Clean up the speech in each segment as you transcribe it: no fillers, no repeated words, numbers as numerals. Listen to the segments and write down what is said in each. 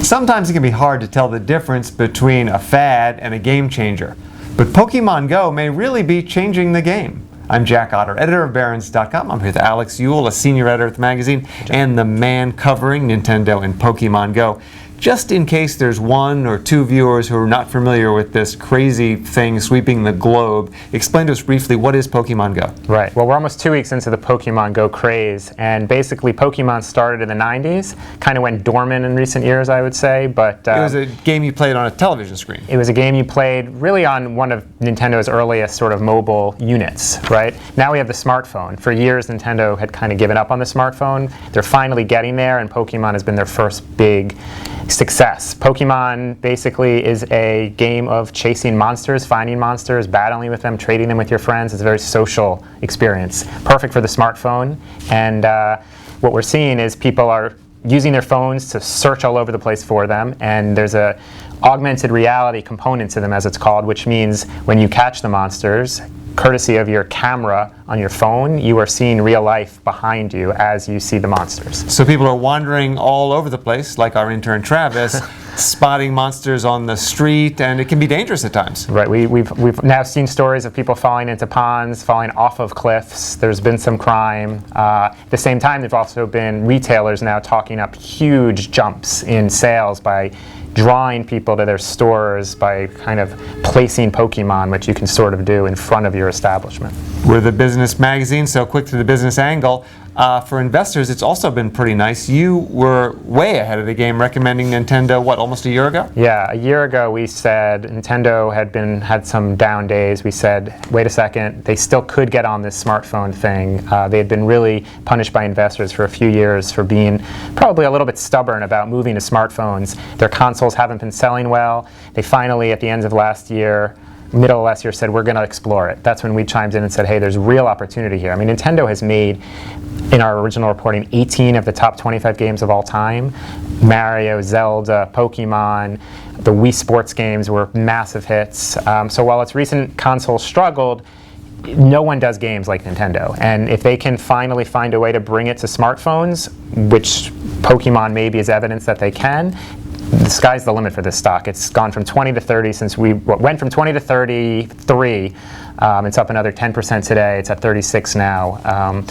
Sometimes it can be hard to tell the difference between a fad and a game changer, but Pokemon Go may really be changing the game. I'm Jack Otter, editor of Barron's.com. I'm here with Alex Ewell, a senior editor at the magazine, and the man covering Nintendo and Pokemon Go. Just in case there's one or two viewers who are not familiar with this crazy thing sweeping the globe, explain to us briefly, what is Pokemon Go? Right. Well, we're almost 2 weeks into the Pokemon Go craze, and basically Pokemon started in the 90s, kind of went dormant in recent years, I would say, but... it was a game you played on a television screen. It was a game you played really on one of Nintendo's earliest sort of mobile units, right? Now we have the smartphone. For years, Nintendo had kind of given up on the smartphone. They're finally getting there, and Pokemon has been their first big success. Pokemon basically is a game of chasing monsters, finding monsters, battling with them, trading them with your friends. It's a very social experience. Perfect for the smartphone. And what we're seeing is people are using their phones to search all over the place for them. And there's a augmented reality component to them, as it's called, which means when you catch the monsters, courtesy of your camera on your phone, you are seeing real life behind you as you see the monsters. So people are wandering all over the place, like our intern Travis, spotting monsters on the street, and it can be dangerous at times. Right. We've now seen stories of people falling into ponds, falling off of cliffs. There's been some crime. At the same time, there've also been retailers now talking up huge jumps in sales by drawing people to their stores by kind of placing Pokemon, which you can sort of do in front of your establishment. We're the business magazine, so quick to the business angle. For investors, it's also been pretty nice. You were way ahead of the game recommending Nintendo, what, almost a year ago? Yeah, a year ago we said Nintendo had some down days. We said, wait a second, they still could get on this smartphone thing. They had been really punished by investors for a few years for being probably a little bit stubborn about moving to smartphones. Their consoles haven't been selling well. They finally, at the end of last year, middle of last year, said we're going to explore it. That's when we chimed in and said, hey, there's real opportunity here. I mean, Nintendo has made, in our original reporting, 18 of the top 25 games of all time. Mario, Zelda, Pokemon, the Wii Sports games were massive hits. So while its recent consoles struggled, no one does games like Nintendo. And if they can finally find a way to bring it to smartphones, which Pokemon maybe is evidence that they can, the sky's the limit for this stock. It's gone from 20 to 30 since we went from 20 to 33. It's up another 10% today. It's at 36 now.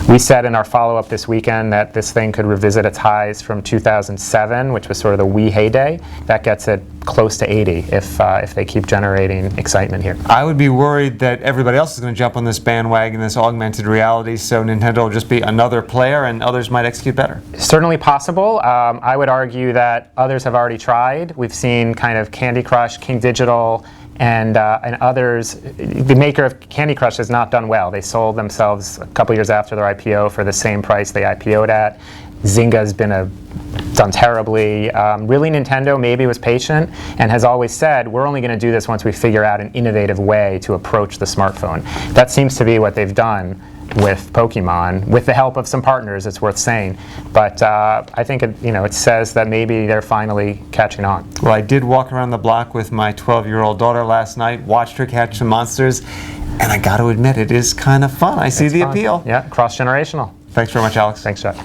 We said in our follow-up this weekend that this thing could revisit its highs from 2007, which was sort of the Wii heyday. That gets it close to 80 if they keep generating excitement here. I would be worried that everybody else is going to jump on this bandwagon, this augmented reality, so Nintendo will just be another player and others might execute better. Certainly possible. I would argue that others have already tried. We've seen kind of Candy Crush, King Digital, and others. The maker of Candy Crush has not done well. They sold themselves a couple years after their IPO for the same price they IPO'd at. Zynga's done terribly. Really, Nintendo maybe was patient and has always said, we're only going to do this once we figure out an innovative way to approach the smartphone. That seems to be what they've done with Pokemon, with the help of some partners, it's worth saying. But I think it says that maybe they're finally catching on. Well, I did walk around the block with my 12-year-old daughter last night, watched her catch some monsters, and I got to admit, it is kind of fun. I see the appeal. Yeah, cross-generational. Thanks very much, Alex. Thanks, Chuck.